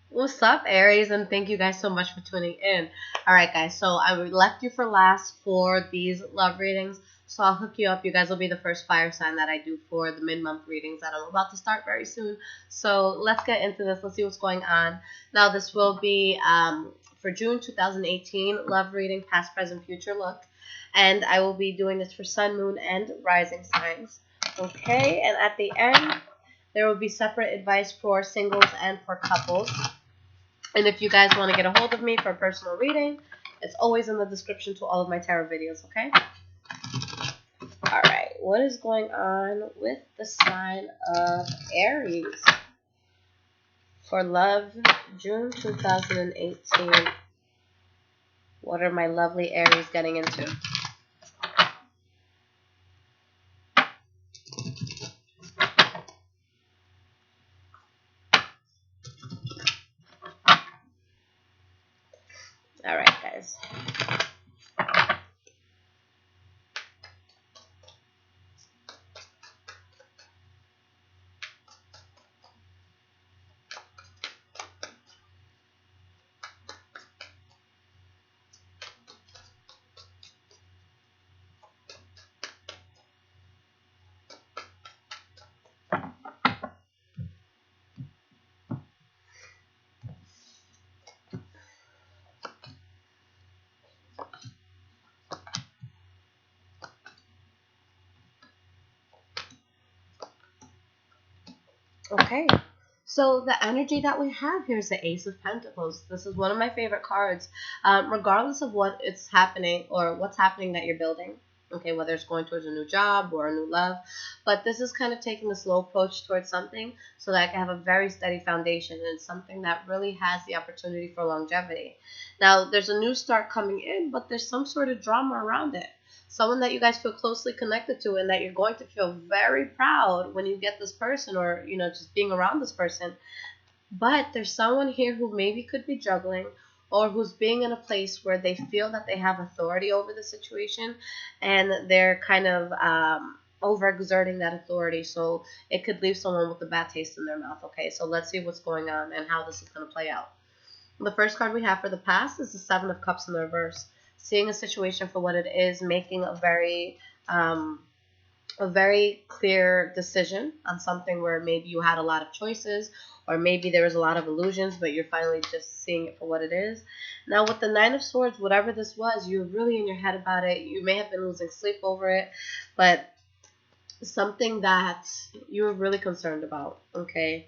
What's up, Aries? And thank you guys so much for tuning in. All right, guys. So I left you for last for these love readings. So I'll hook you up. You guys will be the first fire sign that I do for the mid-month readings that I'm about to start very soon. So let's get into this. Let's see what's going on. Now, this will be for June 2018 love reading, past, present, future look. And I will be doing this for sun, moon, and rising signs. Okay, and at the end, there will be separate advice for singles and for couples. And if you guys want to get a hold of me for a personal reading, it's always in the description to all of my tarot videos, okay? All right, what is going on with the sign of Aries for love, June 2018? What are my lovely Aries getting into? All right, guys. Okay. So the energy that we have here is the Ace of Pentacles. This is one of my favorite cards. Regardless of what it's happening or what's happening that you're building, okay, whether it's going towards a new job or a new love, but this is kind of taking a slow approach towards something so that I can have a very steady foundation and something that really has the opportunity for longevity. Now, there's a new start coming in, but there's some sort of drama around it. Someone that you guys feel closely connected to and that you're going to feel very proud when you get this person or, just being around this person. But there's someone here who maybe could be juggling or who's being in a place where they feel that they have authority over the situation and they're kind of overexerting that authority. So it could leave someone with a bad taste in their mouth. Okay, so let's see what's going on and how this is going to play out. The first card we have for the past is the Seven of Cups in the reverse. Seeing a situation for what it is, making a very clear decision on something where maybe you had a lot of choices or maybe there was a lot of illusions, but you're finally just seeing it for what it is. Now with the Nine of Swords, whatever this was, you're really in your head about it. You may have been losing sleep over it, but something that you were really concerned about, okay?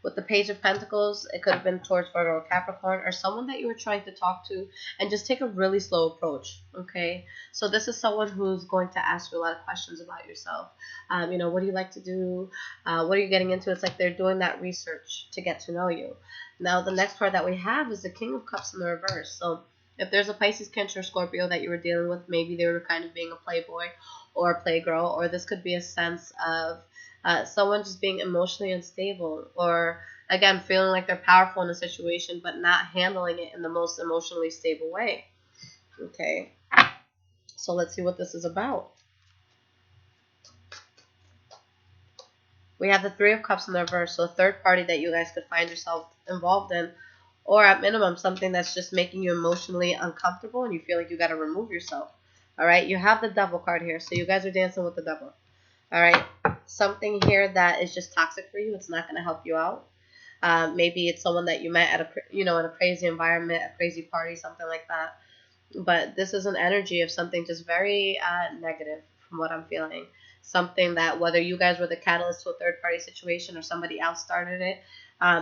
With the Page of Pentacles, it could have been towards Virgo or Capricorn or someone that you were trying to talk to and just take a really slow approach, okay? So this is someone who's going to ask you a lot of questions about yourself. What do you like to do? What are you getting into? It's like they're doing that research to get to know you. Now, the next card that we have is the King of Cups in the reverse. So if there's a Pisces, Cancer, Scorpio that you were dealing with, maybe they were kind of being a playboy or a playgirl, or this could be a sense of someone just being emotionally unstable or, again, feeling like they're powerful in a situation but not handling it in the most emotionally stable way. Okay, so let's see what this is about. We have the Three of Cups in the reverse, so a third party that you guys could find yourself involved in, or at minimum, something that's just making you emotionally uncomfortable and you feel like you got to remove yourself. All right, you have the Devil card here, so you guys are dancing with the devil. All right, something here that is just toxic for you. It's not going to help you out. Maybe it's someone that you met at in a crazy environment, a crazy party, something like that. But this is an energy of something just very negative from what I'm feeling. Something that whether you guys were the catalyst to a third party situation or somebody else started it,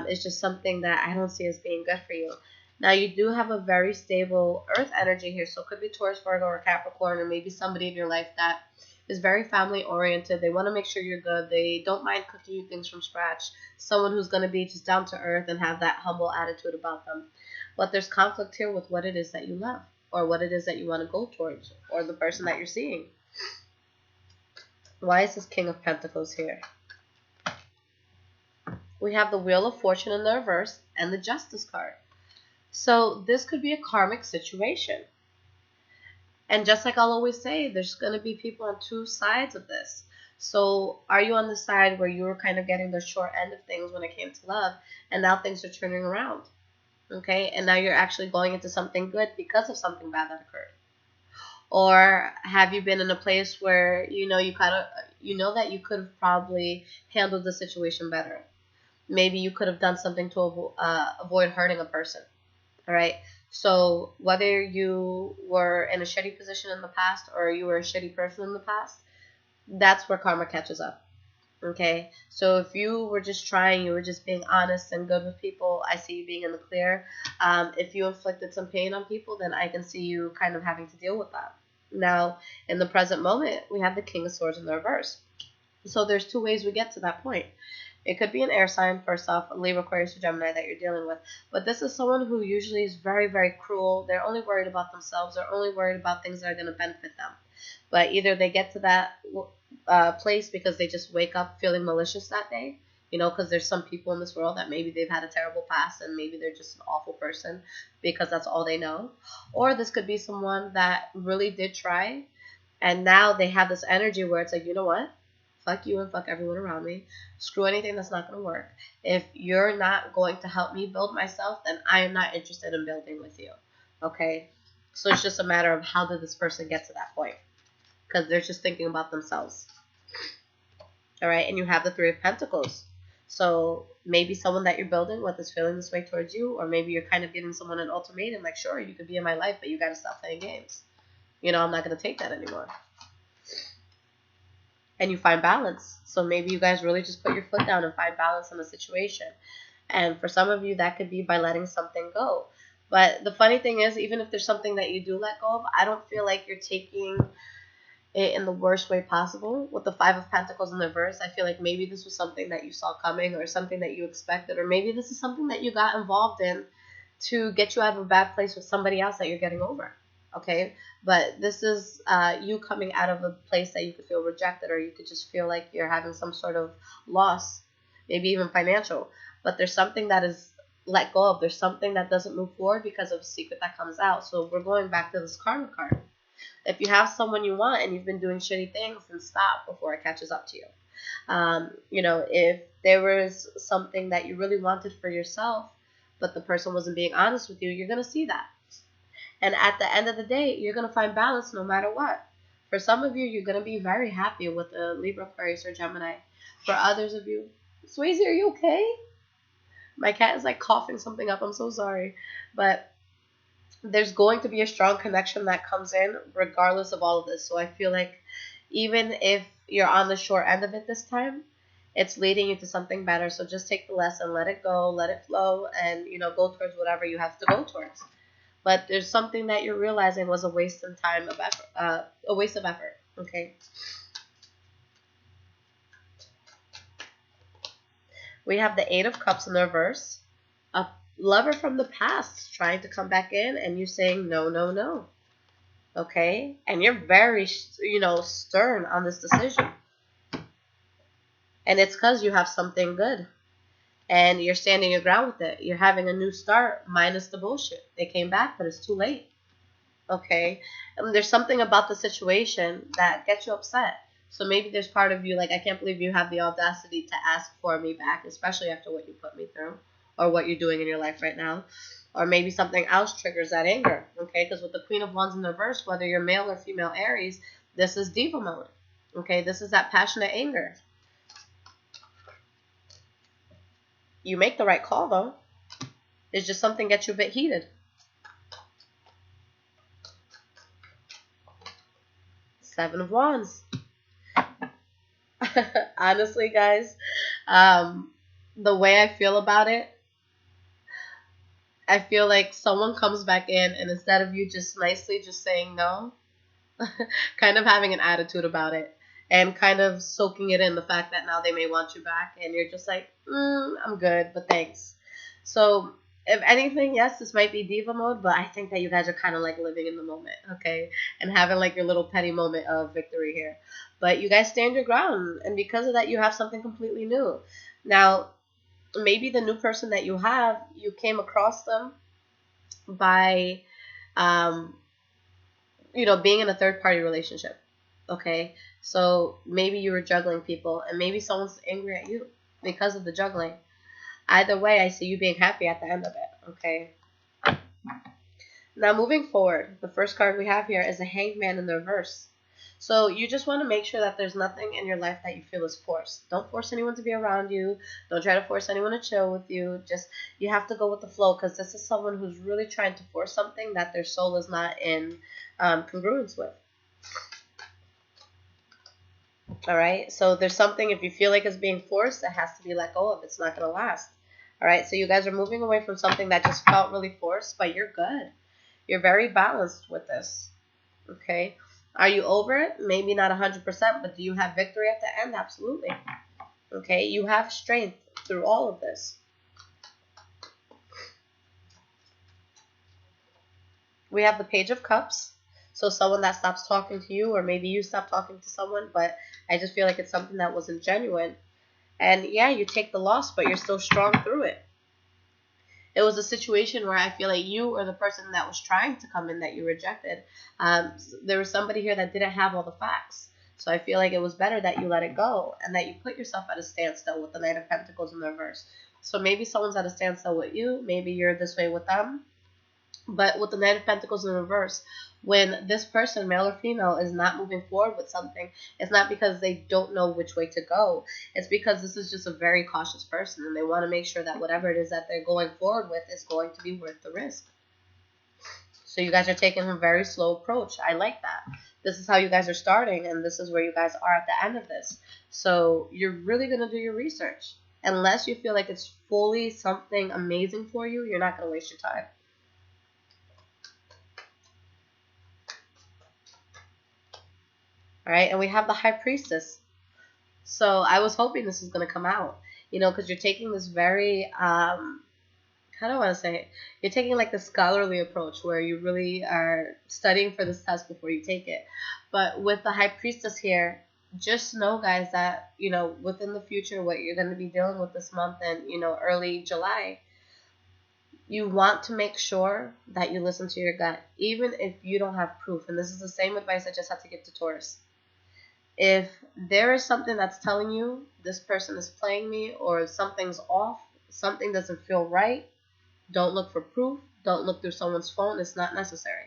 it's just something that I don't see as being good for you. Now, you do have a very stable earth energy here, so it could be Taurus, Virgo, or Capricorn, or maybe somebody in your life that is very family oriented. They want to make sure you're good. They don't mind cooking you things from scratch. Someone who's going to be just down to earth and have that humble attitude about them. But there's conflict here with what it is that you love or what it is that you want to go towards or the person that you're seeing. Why is this King of Pentacles here? We have the Wheel of Fortune in the reverse and the Justice card. So this could be a karmic situation. And just like I'll always say, there's going to be people on two sides of this. So are you on the side where you were kind of getting the short end of things when it came to love, and now things are turning around? Okay, and now you're actually going into something good because of something bad that occurred. Or have you been in a place where you know that you could have probably handled the situation better? Maybe you could have done something to avoid hurting a person. All right. So whether you were in a shitty position in the past or you were a shitty person in the past, that's where karma catches up. Okay, so if you were just trying, you were just being honest and good with people, I see you being in the clear. If you inflicted some pain on people, then I can see you kind of having to deal with that. Now, in the present moment, we have the King of Swords in the reverse. So there's two ways we get to that point. It could be an air sign, first off, a Libra, Aquarius, or Gemini that you're dealing with. But this is someone who usually is very, very cruel. They're only worried about themselves. They're only worried about things that are going to benefit them. But either they get to that place because they just wake up feeling malicious that day, because there's some people in this world that maybe they've had a terrible past and maybe they're just an awful person because that's all they know. Or this could be someone that really did try and now they have this energy where it's like, you know what? Fuck you and fuck everyone around me. Screw anything that's not going to work. If you're not going to help me build myself, then I am not interested in building with you. Okay? So it's just a matter of how did this person get to that point? Because they're just thinking about themselves. All right? And you have the Three of Pentacles. So maybe someone that you're building with is feeling this way towards you, or maybe you're kind of giving someone an ultimatum, like, sure, you could be in my life, but you got to stop playing games. I'm not going to take that anymore. And you find balance. So maybe you guys really just put your foot down and find balance in the situation. And for some of you, that could be by letting something go. But the funny thing is, even if there's something that you do let go of, I don't feel like you're taking it in the worst way possible. With the Five of Pentacles in the reverse, I feel like maybe this was something that you saw coming or something that you expected, or maybe this is something that you got involved in to get you out of a bad place with somebody else that you're getting over. Okay, but this is you coming out of a place that you could feel rejected, or you could just feel like you're having some sort of loss, maybe even financial. But there's something that is let go of. There's something that doesn't move forward because of a secret that comes out. So we're going back to this karma card. If you have someone you want and you've been doing shitty things, then stop before it catches up to you. If there was something that you really wanted for yourself, but the person wasn't being honest with you, you're going to see that. And at the end of the day, you're going to find balance no matter what. For some of you, you're going to be very happy with a Libra, Aquarius, or Gemini. For others of you, Swayze, are you okay? My cat is like coughing something up. I'm so sorry. But there's going to be a strong connection that comes in regardless of all of this. So I feel like even if you're on the short end of it this time, it's leading you to something better. So just take the lesson, let it go, let it flow, and go towards whatever you have to go towards. But there's something that you're realizing was a waste of time of effort, a waste of effort. Okay. We have the Eight of Cups in the reverse. A lover from the past trying to come back in, and you saying no, no, no. Okay, and you're very, stern on this decision, and it's because you have something good. And you're standing your ground with it. You're having a new start minus the bullshit. They came back, but it's too late. Okay? And there's something about the situation that gets you upset. So maybe there's part of you like, I can't believe you have the audacity to ask for me back, especially after what you put me through or what you're doing in your life right now. Or maybe something else triggers that anger. Okay? Because with the Queen of Wands in the reverse, whether you're male or female Aries, this is diva mode. Okay? This is that passionate anger. You make the right call, though. It's just something gets you a bit heated. Seven of Wands. Honestly, guys, the way I feel about it, I feel like someone comes back in and instead of you just nicely just saying no, kind of having an attitude about it and kind of soaking it in the fact that now they may want you back and you're just like, I'm good, but thanks. So if anything, yes, this might be diva mode, but I think that you guys are kind of like living in the moment, okay? And having like your little petty moment of victory here. But you guys stand your ground, and because of that, you have something completely new. Now, maybe the new person that you have, you came across them by, being in a third-party relationship, okay? So maybe you were juggling people, and maybe someone's angry at you because of the juggling. Either way, I see you being happy at the end of it, Okay. Now moving forward, the first card we have here is a Hanged Man in the reverse. So you just want to make sure that there's nothing in your life that you feel is forced. Don't force anyone to be around you. Don't try to force anyone to chill with you. Just, you have to go with the flow, because this is someone who's really trying to force something that their soul is not in congruence with. All right, so there's something, if you feel like it's being forced, it has to be let go of. It's not going to last. All right, so you guys are moving away from something that just felt really forced, but you're good. You're very balanced with this. Okay, are you over it? Maybe not 100%, but do you have victory at the end? Absolutely. Okay, you have strength through all of this. We have the Page of Cups. So someone that stops talking to you, or maybe you stop talking to someone, but I just feel like it's something that wasn't genuine. And yeah, you take the loss, but you're still strong through it. It was a situation where I feel like you or the person that was trying to come in that you rejected, there was somebody here that didn't have all the facts. So I feel like it was better that you let it go and that you put yourself at a standstill with the Knight of Pentacles in the reverse. So maybe someone's at a standstill with you. Maybe you're this way with them. But with the Knight of Pentacles in reverse, when this person, male or female, is not moving forward with something, it's not because they don't know which way to go. It's because this is just a very cautious person, and they want to make sure that whatever it is that they're going forward with is going to be worth the risk. So you guys are taking a very slow approach. I like that. This is how you guys are starting, and this is where you guys are at the end of this. So you're really going to do your research. Unless you feel like it's fully something amazing for you, you're not going to waste your time. All right, and we have the High Priestess. So I was hoping this was going to come out, because you're taking this very, how do I want to say it? You're taking like the scholarly approach where you really are studying for this test before you take it. But with the High Priestess here, just know, guys, that, within the future, what you're going to be dealing with this month and, early July, you want to make sure that you listen to your gut, even if you don't have proof. And this is the same advice I just had to give to Taurus. If there is something that's telling you this person is playing me, or something's off, something doesn't feel right, don't look for proof. Don't look through someone's phone. It's not necessary.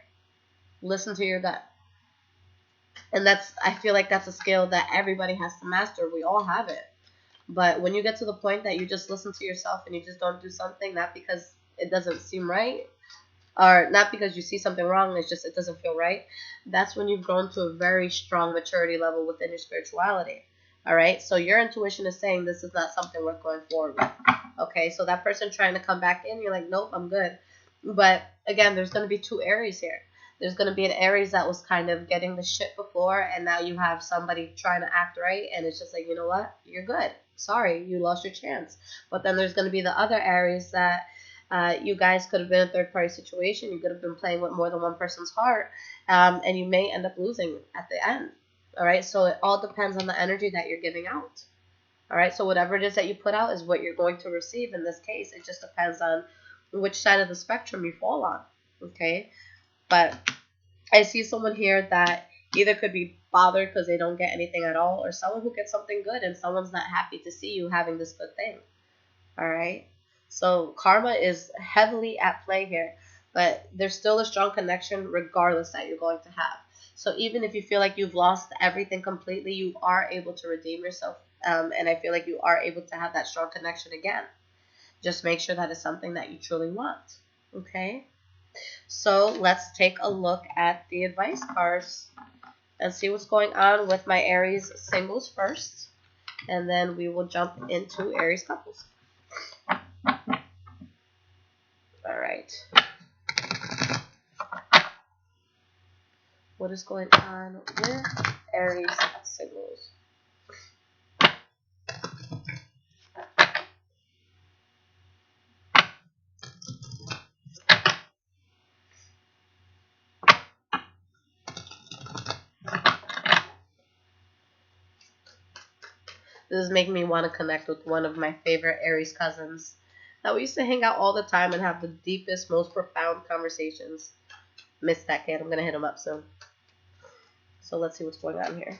Listen to your gut. And I feel like that's a skill that everybody has to master. We all have it. But when you get to the point that you just listen to yourself and you just don't do something, not because it doesn't seem right, or not because you see something wrong, it's just it doesn't feel right, that's when you've grown to a very strong maturity level within your spirituality. All right, so your intuition is saying this is not something worth going forward with. Okay, so that person trying to come back in, you're like, nope, I'm good. But again, there's going to be two Aries here. There's going to be an Aries that was kind of getting the shit before, and now you have somebody trying to act right, and it's just like, you know what, you're good, sorry, you lost your chance. But then there's going to be the other Aries that you guys could have been a third-party situation. You could have been playing with more than one person's heart, and you may end up losing at the end. All right, so it all depends on the energy that you're giving out. All right, so whatever it is that you put out is what you're going to receive. In this case, it just depends on which side of the spectrum you fall on. Okay, but I see someone here that either could be bothered because they don't get anything at all, or someone who gets something good and someone's not happy to see you having this good thing. All right. So karma is heavily at play here, but there's still a strong connection regardless that you're going to have. So even if you feel like you've lost everything completely, you are able to redeem yourself, and I feel like you are able to have that strong connection again. Just make sure that it's something that you truly want. Okay? So let's take a look at the advice cards and see what's going on with my Aries singles first, and then we will jump into Aries couples. All right. What is going on with Aries singles? This is making me want to connect with one of my favorite Aries cousins that we used to hang out all the time and have the deepest, most profound conversations. Miss that kid. I'm going to hit him up soon. So let's see what's going on here.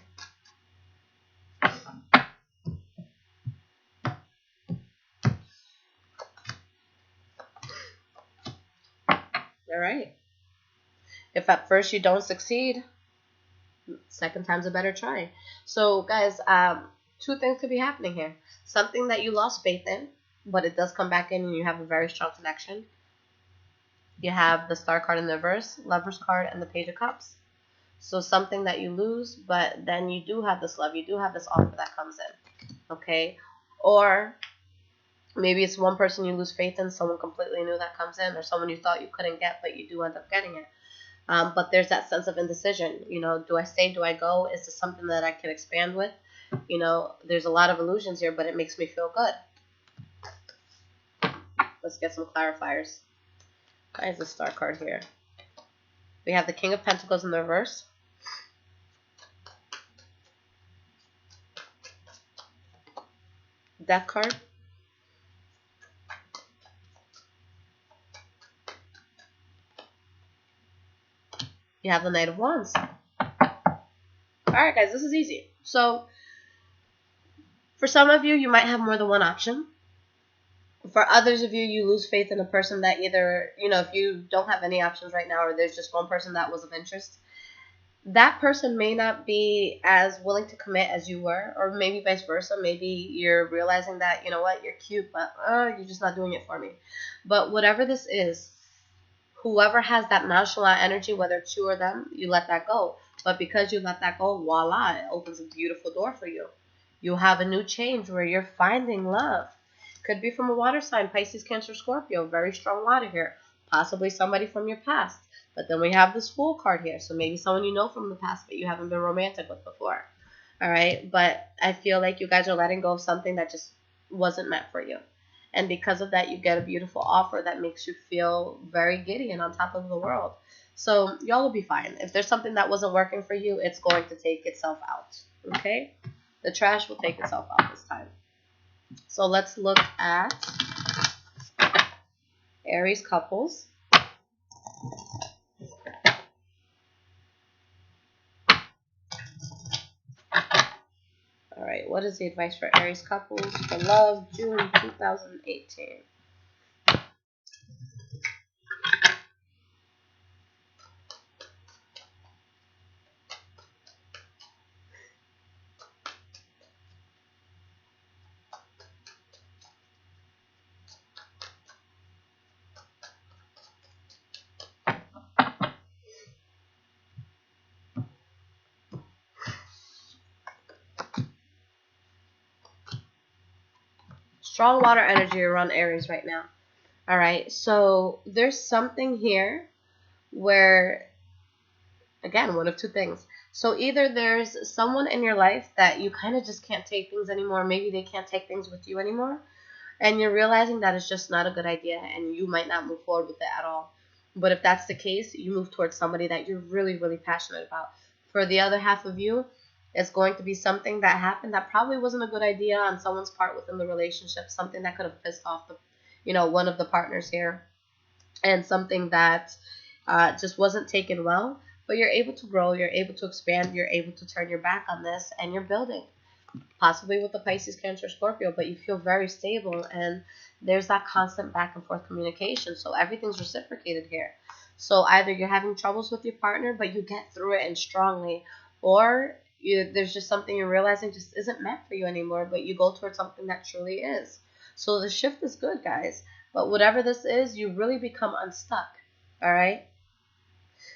All right. If at first you don't succeed, second time's a better try. So, guys, two things could be happening here. Something that you lost faith in, but it does come back in and you have a very strong connection. You have the Star card in the reverse, Lover's card, and the Page of Cups. So something that you lose, but then you do have this love, you do have this offer that comes in, okay? Or maybe it's one person you lose faith in, someone completely new that comes in, or someone you thought you couldn't get, but you do end up getting it. But there's that sense of indecision. You know, do I stay? Do I go? Is this something that I can expand with? You know, there's a lot of illusions here, but it makes me feel good. Let's get some clarifiers. Why is the Star card here? We have the King of Pentacles in the reverse. Death card. You have the Knight of Wands. Alright, guys, this is easy. So, for some of you, you might have more than one option. For others of you, you lose faith in a person that either, you know, if you don't have any options right now or there's just one person that was of interest, that person may not be as willing to commit as you were, or maybe vice versa. Maybe you're realizing that, you know what, you're cute, but you're just not doing it for me. But whatever this is, whoever has that nonchalant energy, whether it's you or them, you let that go. But because you let that go, voila, it opens a beautiful door for you. You have a new change where you're finding love. Could be from a water sign, Pisces, Cancer, Scorpio. Very strong water here. Possibly somebody from your past. But then we have this Fool card here. So maybe someone you know from the past but you haven't been romantic with before. All right? But I feel like you guys are letting go of something that just wasn't meant for you. And because of that, you get a beautiful offer that makes you feel very giddy and on top of the world. So y'all will be fine. If there's something that wasn't working for you, it's going to take itself out. Okay? The trash will take itself out this time. So let's look at Aries couples. All right, what is the advice for Aries couples for love, June 2018? Strong water energy around Aries right now. All right, so there's something here where, again, one of two things. So either there's someone in your life that you kind of just can't take things anymore. Maybe they can't take things with you anymore. And you're realizing that it's just not a good idea and you might not move forward with it at all. But if that's the case, you move towards somebody that you're really, really passionate about. For the other half of you, it's going to be something that happened that probably wasn't a good idea on someone's part within the relationship, something that could have pissed off the, you know, one of the partners here, and something that just wasn't taken well. But you're able to grow, you're able to expand, you're able to turn your back on this, and you're building. Possibly with the Pisces, Cancer, Scorpio, but you feel very stable, and there's that constant back and forth communication. So everything's reciprocated here. So either you're having troubles with your partner, but you get through it and strongly, or there's just something you're realizing just isn't meant for you anymore, but you go towards something that truly is. So the shift is good, guys. But whatever this is, you really become unstuck. All right?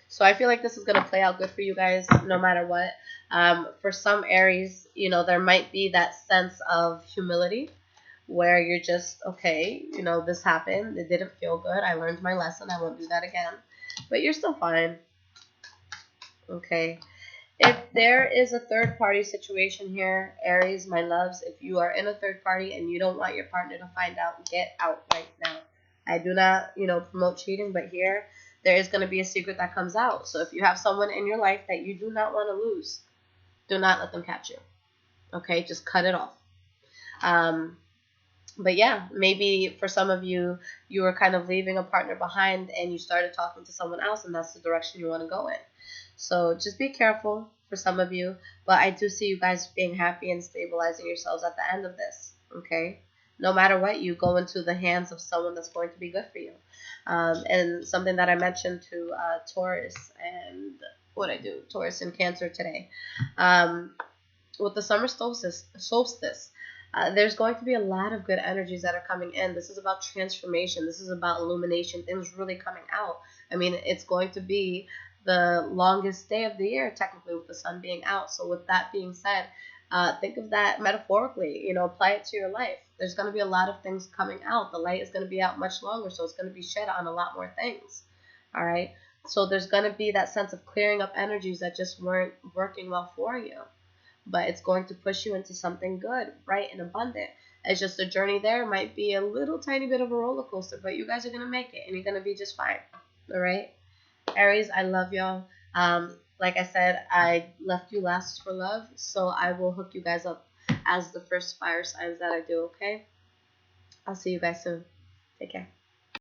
So I feel like this is going to play out good for you guys no matter what. For some Aries, you know, there might be that sense of humility where you're just, okay, you know, this happened. It didn't feel good. I learned my lesson. I won't do that again. But you're still fine. Okay. If there is a third party situation here, Aries, my loves, if you are in a third party and you don't want your partner to find out, get out right now. I do not, you know, promote cheating, but here there is going to be a secret that comes out. So if you have someone in your life that you do not want to lose, do not let them catch you. Okay, just cut it off. But yeah, maybe for some of you, you were kind of leaving a partner behind and you started talking to someone else, and that's the direction you want to go in. So just be careful for some of you. But I do see you guys being happy and stabilizing yourselves at the end of this. Okay? No matter what, you go into the hands of someone that's going to be good for you. And something that I mentioned to Taurus and Taurus and Cancer today. With the summer solstice, there's going to be a lot of good energies that are coming in. This is about transformation. This is about illumination. Things really coming out. I mean, it's going to be the longest day of the year, technically, with the sun being out. So, with that being said, think of that metaphorically. Apply it to your life. There's going to be a lot of things coming out. The light is going to be out much longer, so it's going to be shed on a lot more things. All right. So there's going to be that sense of clearing up energies that just weren't working well for you, but it's going to push you into something good, bright, and abundant. It's just the journey there might be a little tiny bit of a roller coaster, but you guys are going to make it and you're going to be just fine. All right? Aries, I love y'all. Like I said, I left you last for love, so I will hook you guys up as the first fire signs that I do, okay? I'll see you guys soon. Take care.